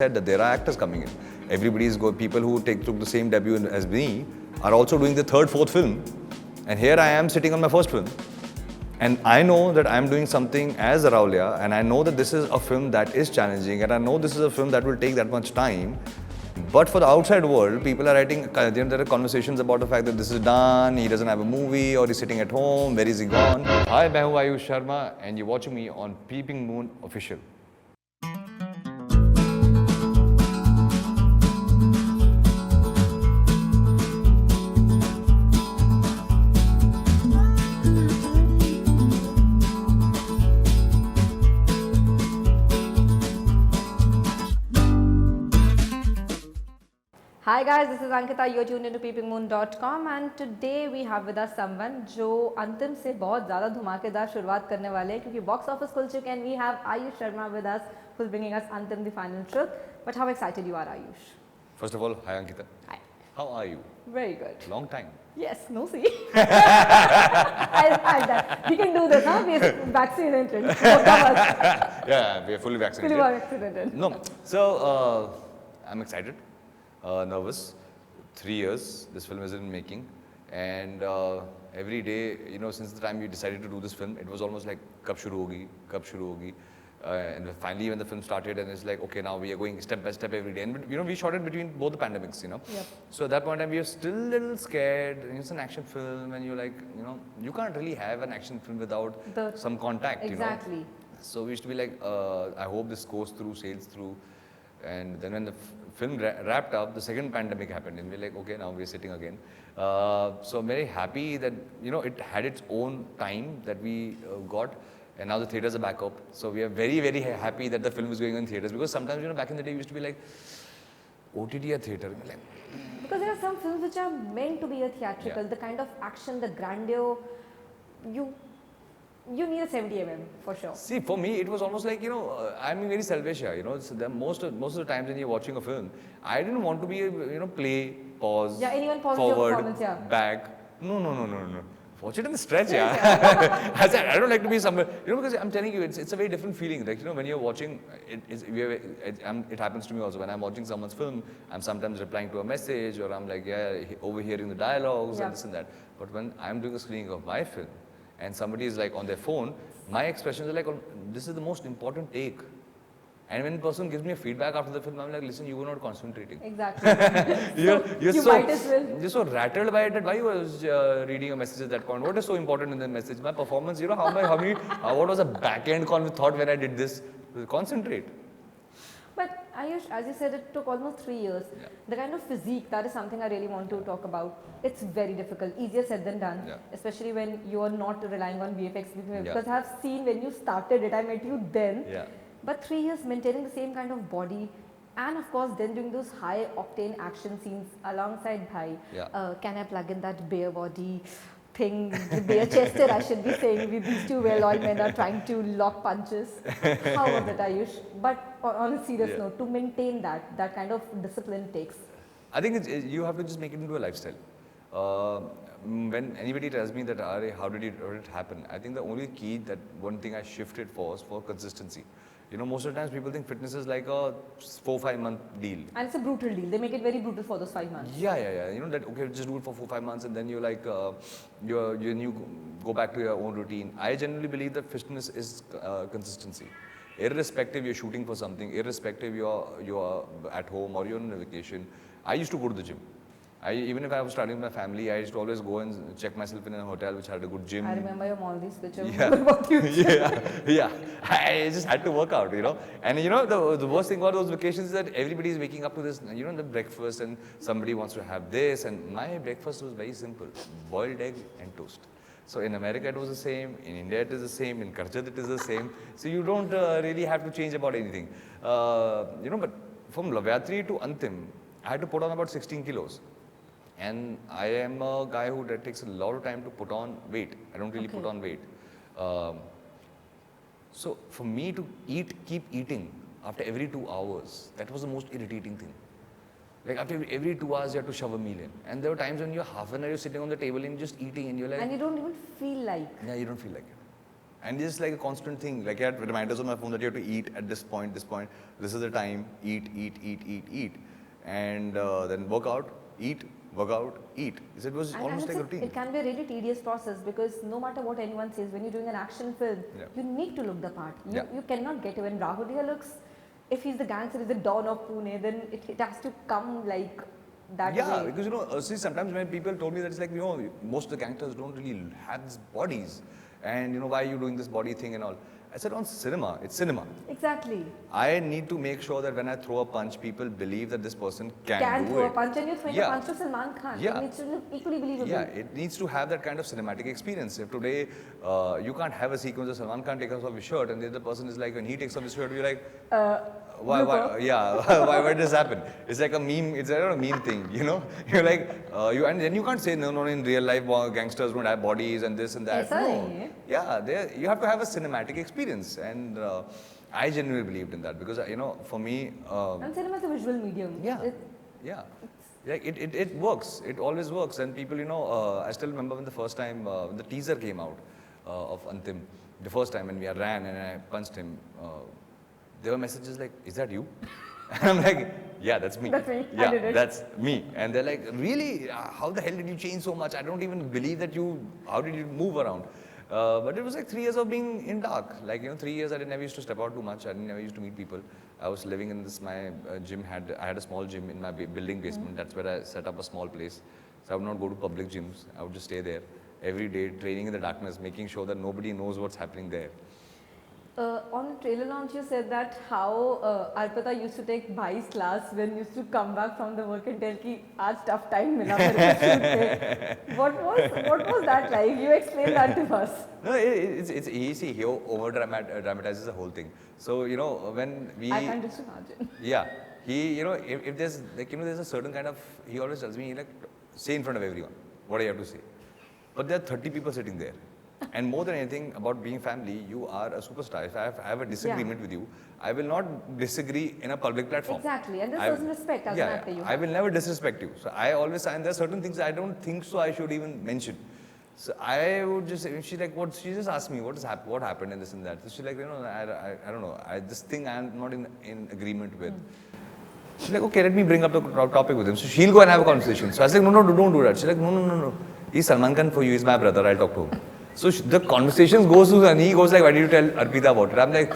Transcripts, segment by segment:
said that there are actors coming in. People who took the same debut as me are also doing the third, fourth film. And here I am sitting on my first film. And I know that I'm doing something as Araulia, and I know that this is a film that is challenging, and I know this is a film that will take that much time. But for the outside world, people are writing, there are conversations about the fact that this is done, he doesn't have a movie, or he's sitting at home, where is he gone? Hi, I'm Ayush Sharma, and you're watching me on Peeping Moon Official. Hi guys, this is Ankita. You're tuned into peepingmoon.com and today we have with us someone जो अंतिम से बहुत ज़्यादा धमाकेदार शुरुआत करने वाले हैं क्योंकि बॉक्स ऑफिस खुल चुके हैं and we have Ayush Sharma with us who's bringing us Antim the final truth. But how excited you are, Ayush? First of all, hi Ankita. Hi. How are you? Very good. Long time. Yes, no see. We can do this, huh? We're vaccinated. Yeah, we are fully vaccinated. Fully vaccinated. No, so I'm excited. Nervous. 3 years this film is in making, and every day, since the time we decided to do this film, it was almost like kab shuru hogi, and finally when the film started, and it's like, okay, now we are going step by step every day, and we shot it between both the pandemics, Yep. So at that point in time we are still a little scared. It's an action film, and you're like, you can't really have an action film without some contact. Exactly. So we used to be like, I hope this goes through, sails through. And then when the film wrapped up, the second pandemic happened, and we're like, okay, now we're sitting again. So I'm very happy that it had its own time that we got, and now the theaters are back up. So we are very, very happy that the film is going on theaters, because sometimes back in the day we used to be like, OTT or theater. Like, because there are some films which are meant to be a theatrical, the kind of action, the grandeur, you need a 70mm for sure. See, for me, it was almost like, I'm very selfish here, so most of the times when you're watching a film, I didn't want to be, play, pause, anyone pause forward, your performance, back. No. Watch it in the stretch, yeah. I don't like to be somewhere, because I'm telling you, it's a very different feeling. Like, when you're watching, it happens to me also. When I'm watching someone's film, I'm sometimes replying to a message, or I'm like, overhearing the dialogues and this and that. But when I'm doing a screening of my film, and somebody is like on their phone, my expressions are like, this is the most important take. And when a person gives me a feedback after the film, I'm like, listen, you were not concentrating. Exactly. You're so rattled by it that why you was reading a message at that point. What is so important in the message? My performance, what was a back-end thought when I did this? Concentrate. But Ayush, as you said, it took almost 3 years. Yeah. The kind of physique, that is something I really want to talk about. It's very difficult, easier said than done, especially when you are not relying on VFX. Because I have seen when you started it, I met you then. Yeah. But 3 years maintaining the same kind of body, and of course then doing those high octane action scenes alongside Bhai. Can I plug in that bare body thing, bare chested I should be saying, with these two well-oiled men are trying to lock punches. How was it, Ayush? But on a serious note, to maintain that kind of discipline takes. I think you have to just make it into a lifestyle. When anybody tells me that, how did it happen? I think the only key, that one thing I shifted was for consistency. Most of the times people think fitness is like a 4-5 month deal. And it's a brutal deal. They make it very brutal for those 5 months. Yeah. That, okay, just do it for 4-5 months, and then you're like, you go back to your own routine. I generally believe that fitness is consistency. Irrespective you're shooting for something, irrespective you're at home or you're on a vacation. I used to go to the gym. Even if I was traveling with my family, I used to always go and check myself in a hotel which had a good gym. I remember your Maldives picture. Yeah. I just had to work out, And the worst thing about those vacations is that everybody is waking up to this, the breakfast, and somebody wants to have this. And my breakfast was very simple: boiled egg and toast. So in America it was the same, in India it is the same, in Karjat it is the same. So you don't really have to change about anything. But from Lavayatri to Antim, I had to put on about 16 kilos. And I am a guy who takes a lot of time to put on weight. I don't really put on weight. So for me to keep eating after every 2 hours, that was the most irritating thing. Like after every 2 hours, you have to shove a meal in. And there were times when you're half an hour, you're sitting on the table and just eating, and you're like... And you don't even feel like... Yeah, you don't feel like it. And it's like a constant thing. Like I had reminders on my phone that you have to eat at this point, this is the time, eat. And then work out, eat, work out, eat. It was almost like a routine. It can be a really tedious process because no matter what anyone says, when you're doing an action film, you need to look the part. You cannot get it. When Rahul here looks, if he's the gangster, he's the Don of Pune, then it has to come like that Yeah, way. because you know, see, sometimes when people told me that it's like, you know, most of the gangsters don't really have these bodies. And you know, why are you doing this body thing and all? I said, on cinema, it's cinema. Exactly. I need to make sure that when I throw a punch, people believe that this person can do throw it. a punch, and you're throwing a punch to Salman Khan. Yeah. It needs to look equally believable. Yeah, it needs to have that kind of cinematic experience. If today you can't have a sequence of Salman Khan takes off his shirt and the other person is like, when he takes off his shirt, you're like, why, yeah, why did this happen? It's like a meme, it's a meme thing, you know? You're like, and then you can't say, no, in real life, gangsters don't have bodies and this and that. No. Yeah, you have to have a cinematic experience. And I genuinely believed in that because, you know, for me... and cinema is a visual medium. Yeah. Like it works. It always works. And people, you know, I still remember when the first time when the teaser came out of Antim, the first time when we ran and I punched him, there were messages like, "Is that you?" And I'm like, "Yeah, that's me." That's me. Yeah, I did it. that's me. And they're like, "Really? How the hell did you change so much? I don't even believe that you. How did you move around?" But it was like 3 years of being in dark. Like, you know, 3 years I never used to step out too much. I never used to meet people. I was living in this, my gym I had a small gym in my building basement. That's where I set up a small place. So I would not go to public gyms. I would just stay there every day, training in the darkness, making sure that nobody knows what's happening there. On trailer launch, you said that how Arpita used to take Bhai's class when used to come back from the work and tell ki aaj tough time mila mere ko shoot pe." What was that like? You explain that to us. No, it's easy. He over dramatizes the whole thing. So, you know, when we... I can't just imagine. Yeah. He, you know, if there's, like, you know, there's a certain kind of... He always tells me, like, say in front of everyone what I have to say. But there are 30 people sitting there. And more than anything about being family, you are a superstar. If I have a disagreement with you, I will not disagree in a public platform. Exactly. And there's certain respect as an actor you have. I will never disrespect you. So I always, and there are certain things I don't think so I should even mention. So I would just say, she just asked me, what happened and this and that. So she's like, you know, I don't know, this thing I'm not in agreement with. She's like, okay, let me bring up the topic with him. So she'll go and have a conversation. So I was like, no, don't do that. She's like, no. He's Salman Khan for you, he's my brother, I'll talk to him. So the conversations goes to, and he goes like, why did you tell Arpita about it? I'm like,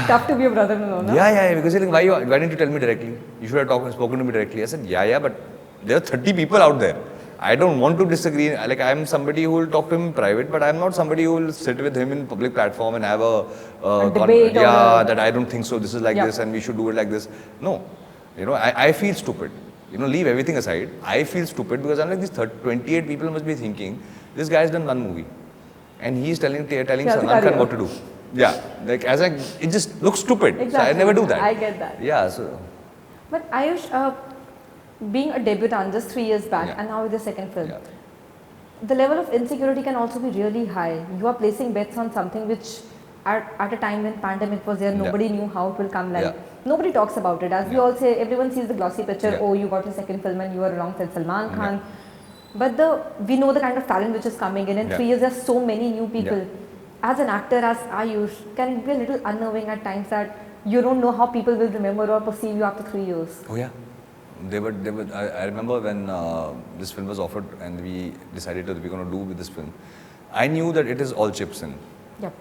tough to be a brother-in-law, no? Yeah, because he's like, why didn't you tell me directly? You should have spoken to me directly. I said, yeah, but there are 30 people out there. I don't want to disagree. Like, I'm somebody who will talk to him in private, but I'm not somebody who will sit with him in public platform and have a debate. That I don't think so. This is like this, and we should do it like this. No, you know, I feel stupid. You know, leave everything aside. I feel stupid because I'm like, these 28 people must be thinking, this guy's done one movie, and he's telling Salman Khan what to do. Yeah, like it just looks stupid. Exactly. So I never do that. I get that. Yeah. So. But Ayush, being a debutant just 3 years back, and now with the second film, the level of insecurity can also be really high. You are placing bets on something which, at a time when pandemic was there, nobody knew how it will come like. Nobody talks about it. As we all say, everyone sees the glossy picture. Oh, you got your second film and you are alongside Salman Khan. But we know the kind of talent which is coming in. In 3 years, there's so many new people. As an actor, as Ayush, can it be a little unnerving at times that you don't know how people will remember or perceive you after 3 years? Oh yeah, they were. I remember when this film was offered and we decided that we're going to do with this film. I knew that it is all chips in. Yep.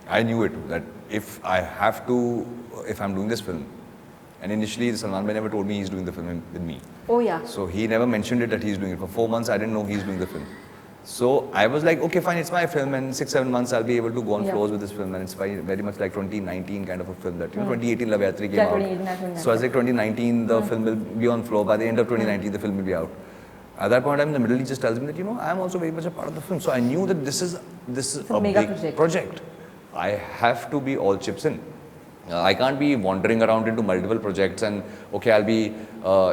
I knew it that if I'm doing this film, and initially Salman Bhai never told me he's doing the film with me. Oh yeah. So he never mentioned it that he's doing it. For 4 months I didn't know he's doing the film. So I was like, okay, fine, it's my film, and 6-7 months I'll be able to go on floors with this film, and it's very much like 2019 kind of a film that 2018 Love Yatri came out. So I was like 2019 the film will be on floor. By the end of 2019 the film will be out. At that point in time, the middle, he just tells me that, you know, I'm also very much a part of the film. So I knew that this is a big project. I have to be all chips in. I can't be wandering around into multiple projects and, okay, I'll be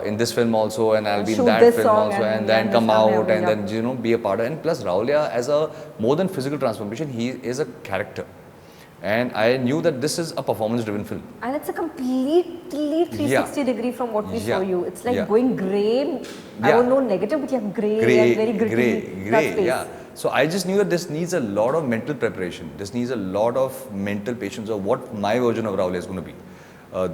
in this film also, and I'll be in that film also, and then come out and then, you know, be a part of it. And plus, Rahulia, as a more than physical transformation, he is a character. And I knew that this is a performance-driven film. And it's a completely 360 degree from what we saw you. It's like going grey. I don't know negative, but yeah, grey and very gritty. Grey, yeah. So I just knew that this needs a lot of mental preparation. This needs a lot of mental patience of what my version of Raul is going to be.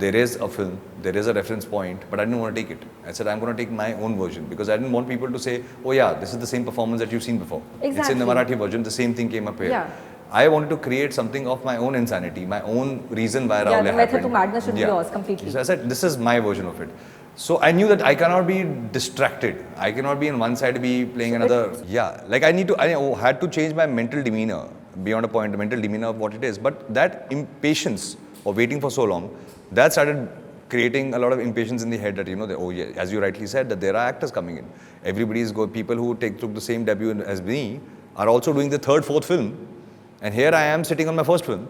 There is a film, there is a reference point, but I didn't want to take it. I said, I'm going to take my own version because I didn't want people to say, oh yeah, this is the same performance that you've seen before. Exactly. It's in the Marathi version, the same thing came up here. Yeah. I wanted to create something of my own insanity, my own reason why Raul the happened. method to madness should be yours completely. So I said, this is my version of it. So I knew that I cannot be distracted. I cannot be on one side be playing another. Yeah, like I had to change my mental demeanor beyond a point, the mental demeanor of what it is. But that impatience of waiting for so long, that started creating a lot of impatience in the head that, oh yeah, as you rightly said, that there are actors coming in. People who took the same debut as me are also doing the third, fourth film. And here I am sitting on my first film.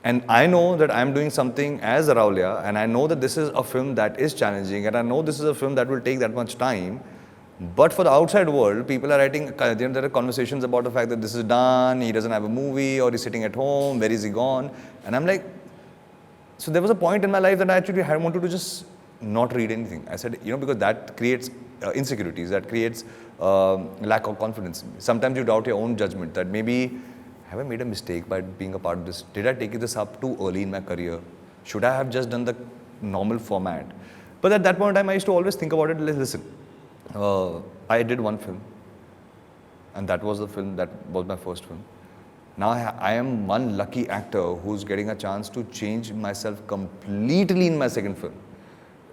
And I know that I'm doing something as Raulia, and I know that this is a film that is challenging, and I know this is a film that will take that much time. But for the outside world, people are writing, there are conversations about the fact that this is done, he doesn't have a movie, or he's sitting at home, where is he gone? And I'm like, so there was a point in my life that I actually wanted to just not read anything. I said, because that creates insecurities, that creates lack of confidence. Sometimes you doubt your own judgment that maybe, have I made a mistake by being a part of this? Did I take this up too early in my career? Should I have just done the normal format? But at that point in time, I used to always think about it, listen, I did one film, and that was the film, that was my first film. Now I am one lucky actor who's getting a chance to change myself completely in my second film.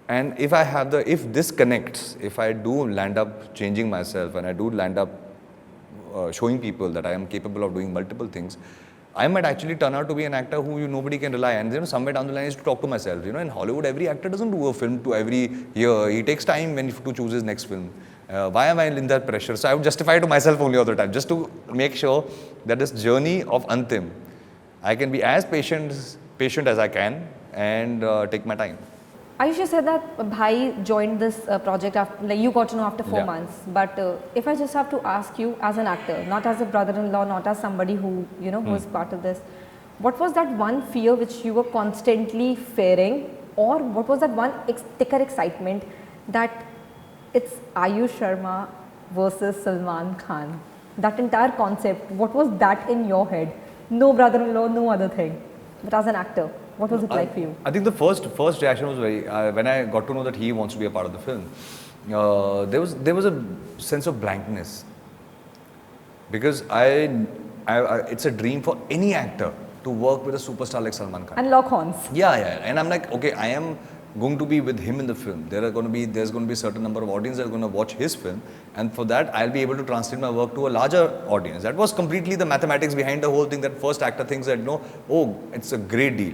And if this connects, if I do land up changing myself and I do land up showing people that I am capable of doing multiple things, I might actually turn out to be an actor who nobody can rely on. And somewhere down the line is to talk to myself. In Hollywood, every actor doesn't do a film to every year. He takes time to choose his next film. Why am I in that pressure? So I would justify to myself only all the time, just to make sure that this journey of Antim, I can be as patient as I can and take my time. Ayush said that Bhai joined this project after, you got to know after 4 months. But if I just have to ask you as an actor, not as a brother-in-law, not as somebody who, who is part of this, what was that one fear which you were constantly fearing, or what was that one thicker excitement that it's Ayush Sharma versus Salman Khan? That entire concept, what was that in your head? No brother-in-law, no other thing. But as an actor, what was it like for you? I think the first reaction was when I got to know that he wants to be a part of the film, there was a sense of blankness. Because it's a dream for any actor to work with a superstar like Salman Khan. And lock horns. Yeah. And I'm like, okay, I am going to be with him in the film. There's going to be a certain number of audience that are going to watch his film, and for that I'll be able to translate my work to a larger audience. That was completely the mathematics behind the whole thing. That first actor thinks that it's a great deal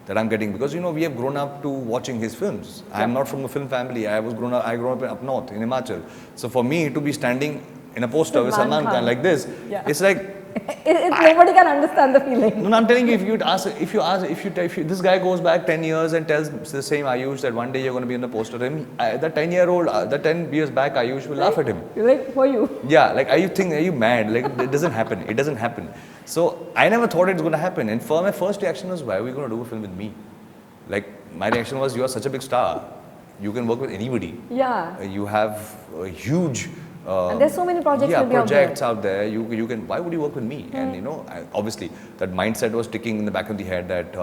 that I'm getting, because we have grown up to watching his films. Yeah. I'm not from a film family. I grew up up north in Himachal. So for me to be standing in a poster with Salman Khan like this, it's like nobody can understand the feeling. No, I'm telling you, if this guy goes back 10 years and tells the same Ayush that one day you're going to be in the poster, that 10 years back Ayush will laugh at him. Like, for you? Yeah, like, are you mad? Like, it doesn't happen. It doesn't happen. So I never thought it's going to happen. And my first reaction was, why are we going to do a film with me? Like, my reaction was, you are such a big star. You can work with anybody. Yeah. You have a huge... and there's so many projects out there. You can. Why would you work with me? And obviously that mindset was ticking in the back of the head that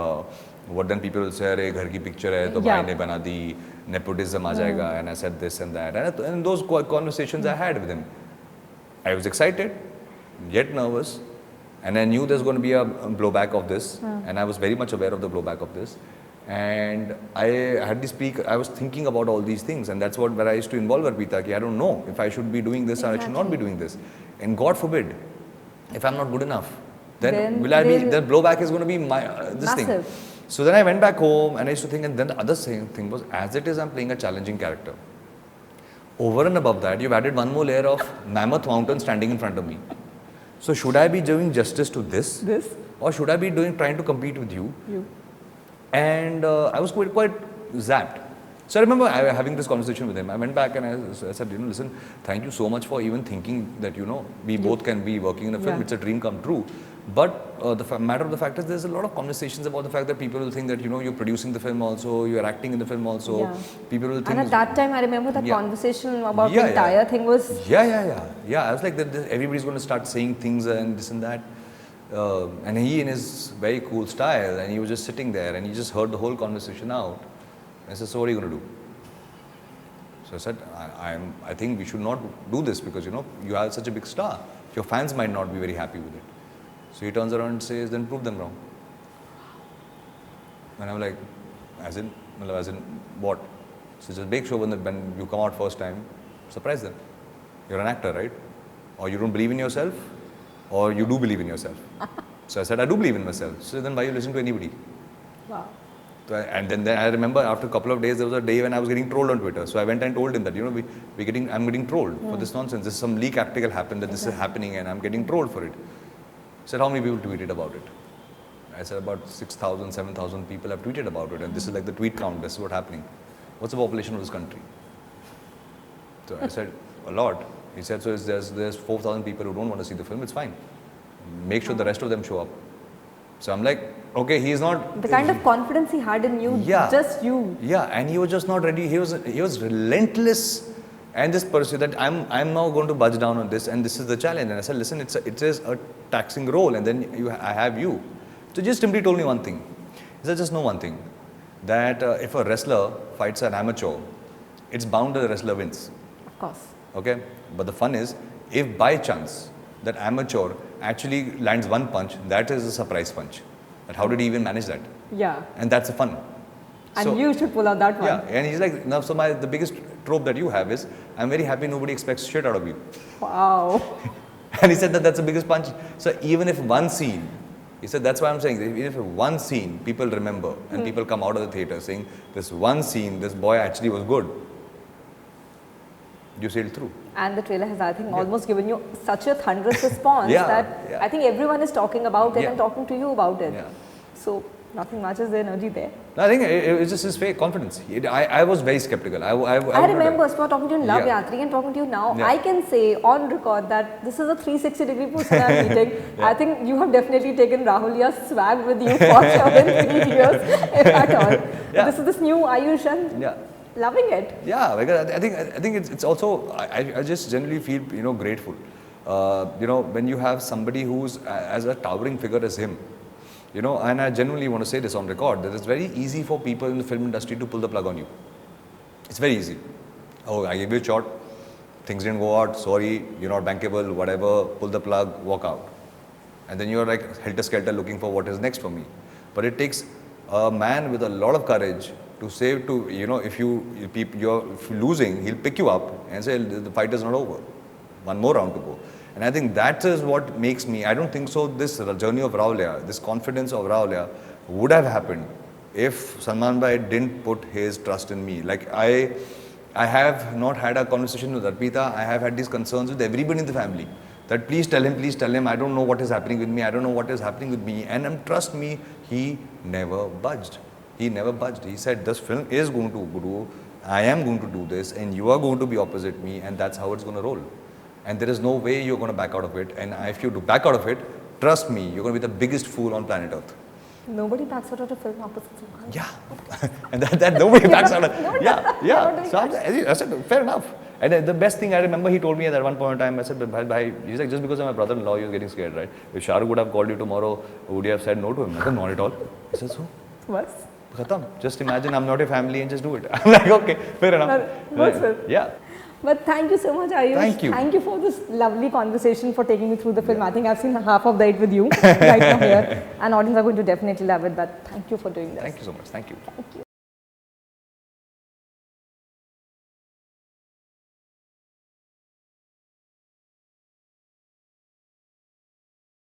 what then people will say, "Arey, ghar ki picture hai, to bhai ne bana di, nepotism aa jayega," and I said this and that. And those conversations I had with him, I was excited, yet nervous, and I knew there's going to be a blowback of this, and I was very much aware of the blowback of this. And I was thinking about all these things, and that's where I used to involve Arpita. I don't know if I should be doing this or I should not be doing this. And God forbid, if I'm not good enough, then the blowback is going to be this thing. So then I went back home and I used to think, and then the other thing was, as it is, I'm playing a challenging character. Over and above that, you've added one more layer of Mammoth Mountain standing in front of me. So should I be doing justice to this? Or should I be trying to compete with you? And I was quite zapped. So I remember having this conversation with him. I went back and I said, listen, thank you so much for even thinking that, we both can be working in a film. Yeah. It's a dream come true. But the matter of the fact is there's a lot of conversations about the fact that people will think that, you're producing the film also, you're acting in the film also. Yeah. People will think... And at that time, I remember that Yeah. conversation about Yeah, the entire thing was... Yeah, I was like, everybody's going to start saying things and this and that. And he, in his very cool style, and he was just sitting there and he just heard the whole conversation out. I said, so what are you going to do? So I said, I think we should not do this because, you are such a big star. Your fans might not be very happy with it. So he turns around and says, then prove them wrong. And I'm like, as in what? So just make sure when you come out first time, surprise them. You're an actor, right? Or you don't believe in yourself, or you do believe in yourself. So I said, I do believe in myself. So then why are you listening to anybody? Wow. So and then I remember after a couple of days, there was a day when I was getting trolled on Twitter. So I went and told him that, I'm getting trolled for this nonsense. This is some leak article happened that this is happening and I'm getting trolled for it. He said, how many people tweeted about it? I said, about 6,000, 7,000 people have tweeted about it. And this is like the tweet count. This is what's happening. What's the population of this country? So I said, a lot. He said, so there's 4,000 people who don't want to see the film. It's fine. Make sure the rest of them show up. So I'm like, okay, he's not... The kind of confidence he had in you, just you. Yeah, and he was just not ready. He was relentless and just pursued that I'm now going to budge down on this and this is the challenge. And I said, listen, it is a taxing role and then I have you. So just simply told me one thing. He said, just know one thing, that if a wrestler fights an amateur, it's bound that the wrestler wins. Of course. Okay? But the fun is, if by chance that amateur actually lands one punch, that is a surprise punch. But how did he even manage that? Yeah. And that's the fun. And So, you should pull out that one. yeah, and he's like, now, so the biggest trope that you have is, I'm very happy nobody expects shit out of you. Wow. And he said that's the biggest punch. So even if one scene, he said, that's why I'm saying, even if one scene people remember and people come out of the theatre saying, this one scene, this boy actually was good, you sailed through. And the trailer has, I think, almost given you such a thunderous response that I think everyone is talking about it and talking to you about it. Yeah. So nothing matches the energy there. No, I think it's just his fake confidence. I was very skeptical. I remember talking to you in Love Yatri and talking to you now. Yeah. I can say on record that this is a 360-degree person I'm meeting. I think you have definitely taken Rahulia's swag with you for sure in 3 years, if at all. Yeah. This is this new Ayush and loving it. Yeah, because I think it's also, I just generally feel, grateful. When you have somebody who's as a towering figure as him, and I genuinely want to say this on record, that it's very easy for people in the film industry to pull the plug on you. It's very easy. Oh, I gave you a shot, things didn't go out, sorry, you're not bankable, whatever, pull the plug, walk out. And then you're like helter-skelter looking for what is next for me. But it takes a man with a lot of courage to say if you're losing, he'll pick you up and say, the fight is not over. One more round to go. And I think that is what makes me, I don't think so, this journey of Rahulia, this confidence of Rahulia would have happened if Salman Bhai didn't put his trust in me. Like I have not had a conversation with Arpita, I have had these concerns with everybody in the family. That please tell him, I don't know what is happening with me, and trust me, he never budged. He never budged. He said, this film is going to do, I am going to do this, and you are going to be opposite me, and that's how it's going to roll. And there is no way you're going to back out of it. And if you do back out of it, trust me, you're going to be the biggest fool on planet Earth. Nobody backs out of a film opposite Salman. Yeah. And that nobody backs out of it. Yeah. So I said, fair enough. And the best thing I remember, he told me at one point in time, I said, bhai, he's like, just because I'm a brother-in-law, you're getting scared, right? If Shah Rukh would have called you tomorrow, would you have said no to him? I said, not at all. I said, so? What? Khatam. Just imagine I'm not your family and just do it. I'm like, okay, fair enough. Works well. Yeah. But thank you so much, Ayush. Thank you. Thank you for this lovely conversation, for taking me through the film. I think I've seen half of it with you right now here. And audience are going to definitely love it. But thank you for doing this. Thank you so much. Thank you. Thank you.